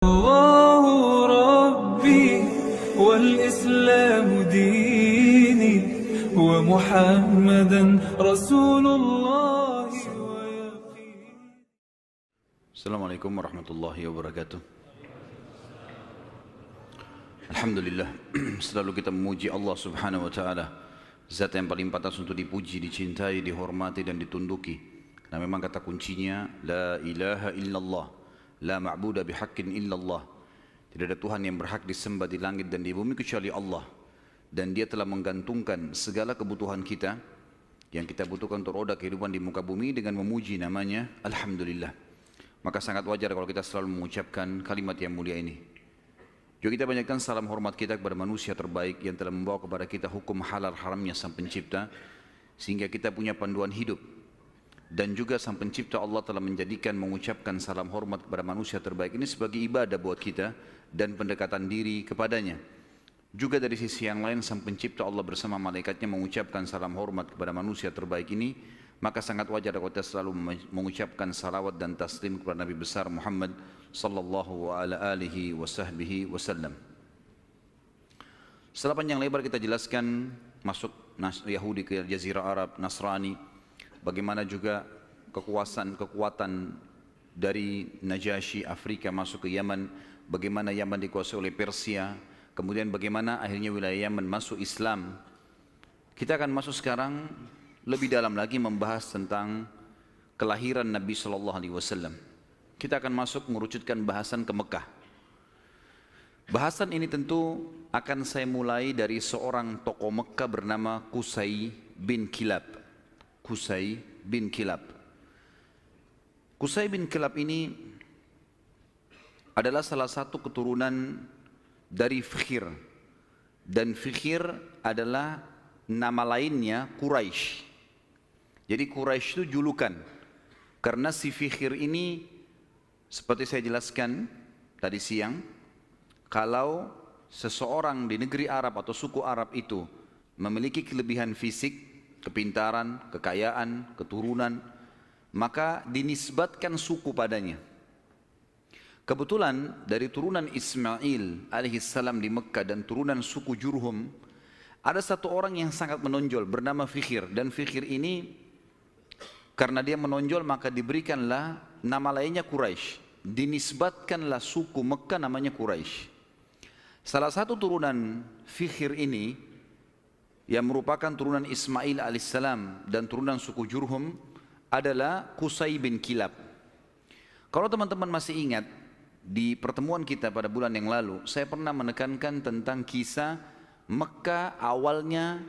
الله ربي والإسلام ديني ومحمدا رسول الله ويقيني. Assalamualaikum warahmatullahi wabarakatuh. Alhamdulillah, selalu kita memuji Allah subhanahu wa ta'ala, zat yang paling pantas untuk dipuji, dicintai, dihormati dan ditunduki. Karena memang kata kuncinya la ilaha illallah, la ma'buda bihaqqin illallah. Tidak ada Tuhan yang berhak disembah di langit dan di bumi kecuali Allah. Dan dia telah menggantungkan segala kebutuhan kita yang kita butuhkan untuk roda kehidupan di muka bumi dengan memuji namanya Alhamdulillah. Maka sangat wajar kalau kita selalu mengucapkan kalimat yang mulia ini. Juga kita banyakkan salam hormat kita kepada manusia terbaik yang telah membawa kepada kita hukum halal haramnya Sang Pencipta, sehingga kita punya panduan hidup. Dan juga Sang Pencipta Allah telah menjadikan mengucapkan salam hormat kepada manusia terbaik ini sebagai ibadah buat kita dan pendekatan diri kepadanya. Juga dari sisi yang lain Sang Pencipta Allah bersama malaikatnya mengucapkan salam hormat kepada manusia terbaik ini. Maka sangat wajar kalau kita selalu mengucapkan salawat dan taslim kepada Nabi besar Muhammad sallallahu alaihi wasallam. Setelah panjang lebar kita jelaskan masuk Yahudi ke Jazirah Arab, Nasrani, bagaimana juga kekuatan dari Najasyi Afrika masuk ke Yaman, bagaimana Yaman dikuasai oleh Persia, kemudian bagaimana akhirnya wilayah Yaman masuk Islam. Kita akan masuk sekarang lebih dalam lagi membahas tentang kelahiran Nabi sallallahu alaihi wasallam. Kita akan masuk mengerucutkan bahasan ke Mekah. Bahasan ini tentu akan saya mulai dari seorang tokoh Mekah bernama Qusay bin Kilab. Qusay bin Kilab. Qusay bin Kilab ini adalah salah satu keturunan dari Fikhir. Dan Fikhir adalah nama lainnya Quraisy. Jadi Quraisy itu julukan. Karena si Fikhir ini seperti saya jelaskan tadi siang, kalau seseorang di negeri Arab atau suku Arab itu memiliki kelebihan fisik, kepintaran, kekayaan, keturunan, maka dinisbatkan suku padanya. Kebetulan dari turunan Ismail alaihissalam di Mekah dan turunan suku Jurhum, ada satu orang yang sangat menonjol bernama Fikhir. Dan Fikhir ini karena dia menonjol maka diberikanlah nama lainnya Quraisy. Dinisbatkanlah suku Mekah namanya Quraisy. Salah satu turunan Fikhir ini yang merupakan turunan Ismail alaihissalam dan turunan suku Jurhum adalah Qusay bin Kilab. Kalau teman-teman masih ingat, di pertemuan kita pada bulan yang lalu saya pernah menekankan tentang kisah Mekah awalnya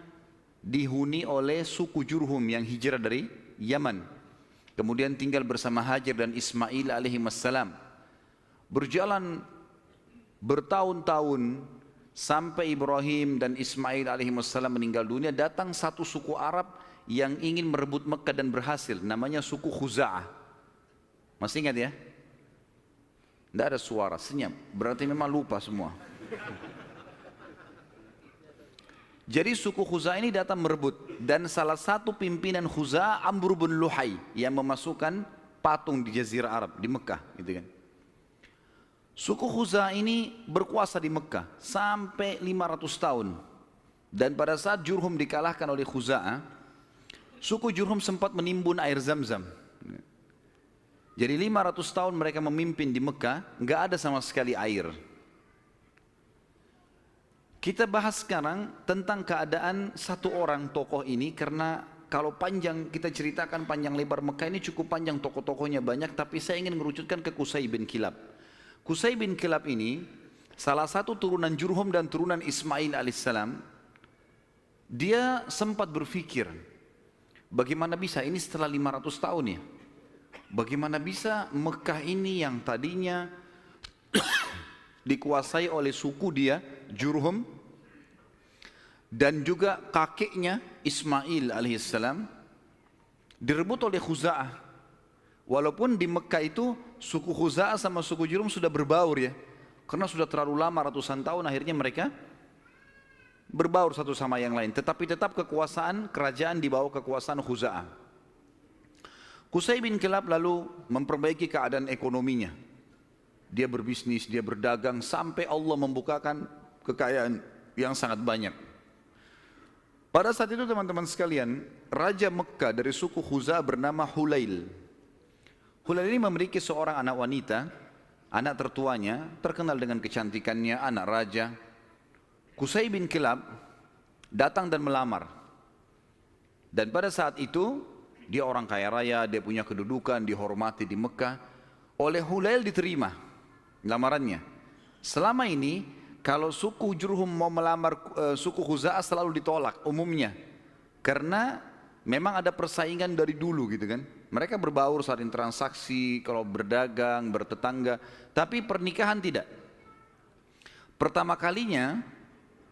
dihuni oleh suku Jurhum yang hijrah dari Yaman. Kemudian tinggal bersama Hajar dan Ismail alaihissalam. Berjalan bertahun-tahun sampai Ibrahim dan Ismail alaihissalam meninggal dunia, datang satu suku Arab yang ingin merebut Mekah dan berhasil. Namanya suku Khuza'ah. Masih ingat ya? Tidak ada suara, senyap. Berarti memang lupa semua. Jadi suku Khuza'ah ini datang merebut, dan salah satu pimpinan Khuza'ah Amr bin Luhai yang memasukkan patung di Jazirah Arab di Mekah, gitu kan. Suku Khuza'ah ini berkuasa di Mekah sampai 500 tahun. Dan pada saat Jurhum dikalahkan oleh Khuza'ah, suku Jurhum sempat menimbun air Zam-Zam. Jadi 500 tahun mereka memimpin di Mekah, nggak ada sama sekali air. Kita bahas sekarang tentang keadaan satu orang tokoh ini, karena kalau panjang kita ceritakan panjang lebar Mekah ini cukup panjang, tokoh-tokohnya banyak, tapi saya ingin mengerucutkan ke Qusay bin Kilab. Qusay bin Kilab ini salah satu turunan Jurhum dan turunan Ismail alaihissalam. Dia sempat berpikir, bagaimana bisa ini setelah 500 tahun ya? Bagaimana bisa Mekah ini yang tadinya dikuasai oleh suku dia Jurhum dan juga kakeknya Ismail alaihissalam direbut oleh Khuza'ah. Walaupun di Mekah itu suku Khuza'ah sama suku Jurhum sudah berbaur ya, karena sudah terlalu lama ratusan tahun, akhirnya mereka berbaur satu sama yang lain, tetapi tetap kekuasaan kerajaan di bawah kekuasaan Khuza'ah. Qusay bin Kilab lalu memperbaiki keadaan ekonominya. dia berbisnis, dia berdagang, sampai Allah membukakan kekayaan yang sangat banyak. Pada saat itu teman-teman sekalian, Raja Mekah dari suku Khuza'ah bernama Hulail. Hulail ini memiliki seorang anak wanita, anak tertuanya, terkenal dengan kecantikannya, anak raja. Qusay bin Kilab datang dan melamar. Dan pada saat itu, dia orang kaya raya, dia punya kedudukan, dihormati di Mekah. Oleh Hulail diterima lamarannya. Selama ini, kalau suku Jurhum mau melamar suku Khuza'ah selalu ditolak umumnya. Karena memang ada persaingan dari dulu gitu kan. Mereka berbaur saling transaksi, kalau berdagang, bertetangga. Tapi pernikahan tidak. Pertama kalinya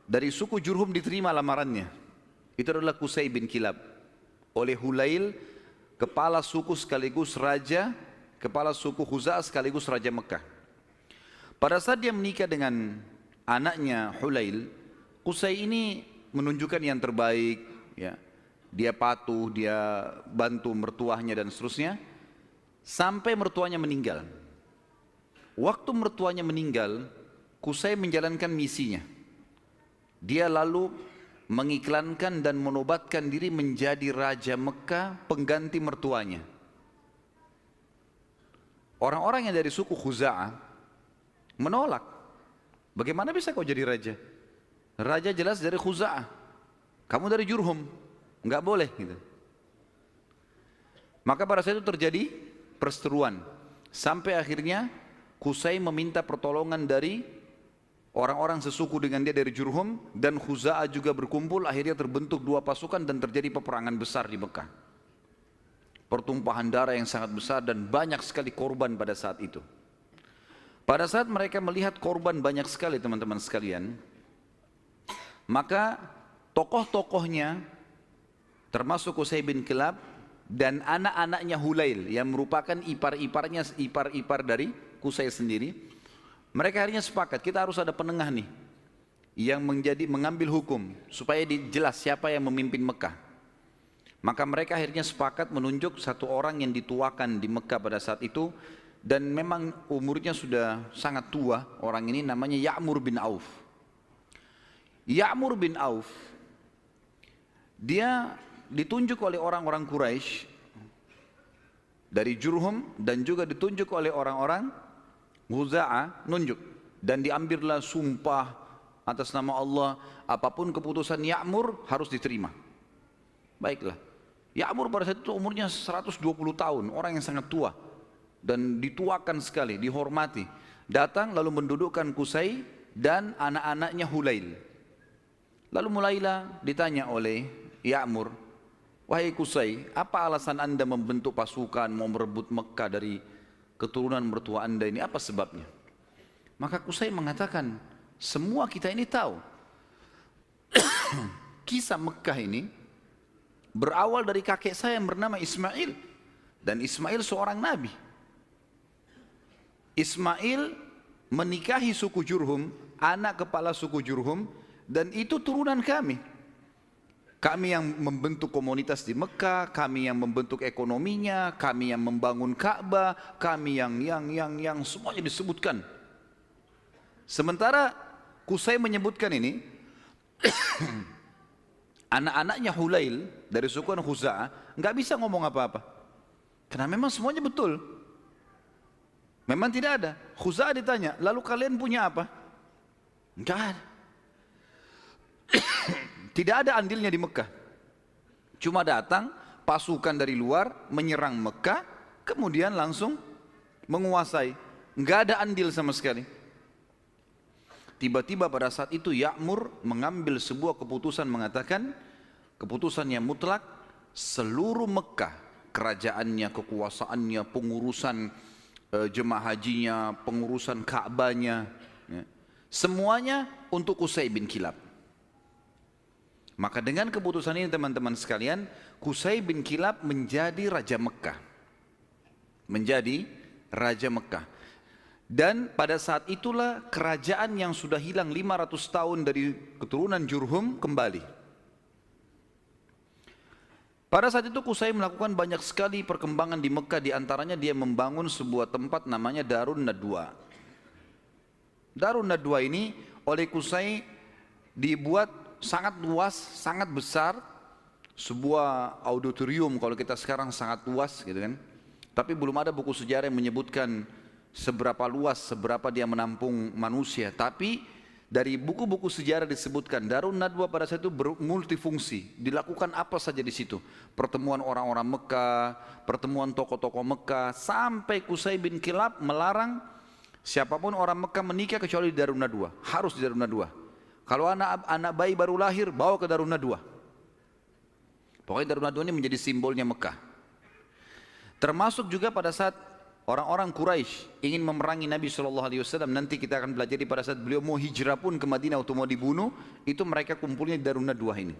dari suku Jurhum diterima lamarannya. Itu adalah Qusay bin Kilab. Oleh Hulail, kepala suku sekaligus raja, kepala suku Khuza'ah sekaligus raja Mekah. Pada saat dia menikah dengan anaknya Hulail, Qusay ini menunjukkan yang terbaik, ya. Dia patuh, dia bantu mertuanya dan seterusnya, sampai mertuanya meninggal. Waktu mertuanya meninggal, Qusay menjalankan misinya. Dia lalu mengiklankan dan menobatkan diri menjadi Raja Mekah pengganti mertuanya. Orang-orang yang dari suku Khuza'ah menolak. Bagaimana bisa kau jadi raja? Raja jelas dari Khuza'ah. Kamu dari Jurhum. Enggak boleh gitu. Maka pada saat itu terjadi perseteruan. Sampai akhirnya Qusay meminta pertolongan dari orang-orang sesuku dengan dia dari Jurhum. Dan Khuza'ah juga berkumpul. Akhirnya terbentuk dua pasukan dan terjadi peperangan besar di Mekah. Pertumpahan darah yang sangat besar dan banyak sekali korban pada saat itu. Pada saat mereka melihat korban banyak sekali teman-teman sekalian, maka tokoh-tokohnya termasuk Qusay bin Kilab dan anak-anaknya Hulail yang merupakan ipar-ipar dari Qusay sendiri, mereka akhirnya sepakat kita harus ada penengah nih yang mengambil hukum supaya jelas siapa yang memimpin Mekah. Maka mereka akhirnya sepakat menunjuk satu orang yang dituakan di Mekah pada saat itu. Dan memang umurnya sudah sangat tua, orang ini namanya Ya'mur bin Auf. Ya'mur bin Auf, dia ditunjuk oleh orang-orang Quraisy dari Jurhum dan juga ditunjuk oleh orang-orang Khuza'ah, nunjuk. Dan diambillah sumpah atas nama Allah, apapun keputusan Ya'mur harus diterima. Baiklah, Ya'mur pada saat itu umurnya 120 tahun, orang yang sangat tua. Dan dituakan sekali, dihormati. Datang lalu mendudukkan Qusay dan anak-anaknya Hulail. Lalu mulailah ditanya oleh Ya'mur, wahai Qusay, apa alasan anda membentuk pasukan mau merebut Mekah dari keturunan mertua anda ini, apa sebabnya? Maka Qusay mengatakan, semua kita ini tahu kisah Mekah ini berawal dari kakek saya yang bernama Ismail. Dan Ismail seorang nabi. Ismail menikahi suku Jurhum, anak kepala suku Jurhum, dan itu turunan kami. Kami yang membentuk komunitas di Mekah, kami yang membentuk ekonominya, kami yang membangun Ka'bah, kami yang semuanya disebutkan. Sementara Qusay menyebutkan ini, anak-anaknya Hulail dari suku Khuza'ah nggak bisa ngomong apa-apa, karena memang semuanya betul. Memang tidak ada. Khuza'ah ditanya, lalu kalian punya apa? Enggak ada. Tidak ada andilnya di Mekah. Cuma datang pasukan dari luar menyerang Mekah, kemudian langsung menguasai. Enggak ada andil sama sekali. Tiba-tiba pada saat itu Ya'mur mengambil sebuah keputusan, mengatakan keputusan yang mutlak, seluruh Mekah, kerajaannya, kekuasaannya, pengurusan jemaah hajinya, pengurusan Ka'bahnya, ya, semuanya untuk Qusay bin Kilab. Maka dengan keputusan ini teman-teman sekalian, Qusay bin Kilab menjadi Raja Mekah. Menjadi Raja Mekah. Dan pada saat itulah kerajaan yang sudah hilang 500 tahun dari keturunan Jurhum kembali. Pada saat itu Qusay melakukan banyak sekali perkembangan di Mekah, diantaranya dia membangun sebuah tempat namanya Darun Nadwa. Darun Nadwa ini oleh Qusay dibuat sangat luas, sangat besar, sebuah auditorium kalau kita sekarang sangat luas gitu kan. Tapi belum ada buku sejarah yang menyebutkan seberapa luas, seberapa dia menampung manusia. Tapi dari buku-buku sejarah disebutkan Darun Nadwa pada saat itu multifungsi. Dilakukan apa saja di situ. Pertemuan orang-orang Mekah, pertemuan tokoh-tokoh Mekah, sampai Qusay bin Kilab melarang siapapun orang Mekah menikah kecuali di Darun Nadwa. Harus di Darun Nadwa. Kalau anak bayi baru lahir, bawa ke Darun Nadwa. Pokoknya Darun Nadwa ini menjadi simbolnya Mekah. Termasuk juga pada saat orang-orang Quraisy ingin memerangi Nabi SAW, nanti kita akan belajar pada saat beliau mau hijrah pun ke Madinah atau mau dibunuh, itu mereka kumpulnya di Darun Nadwa ini.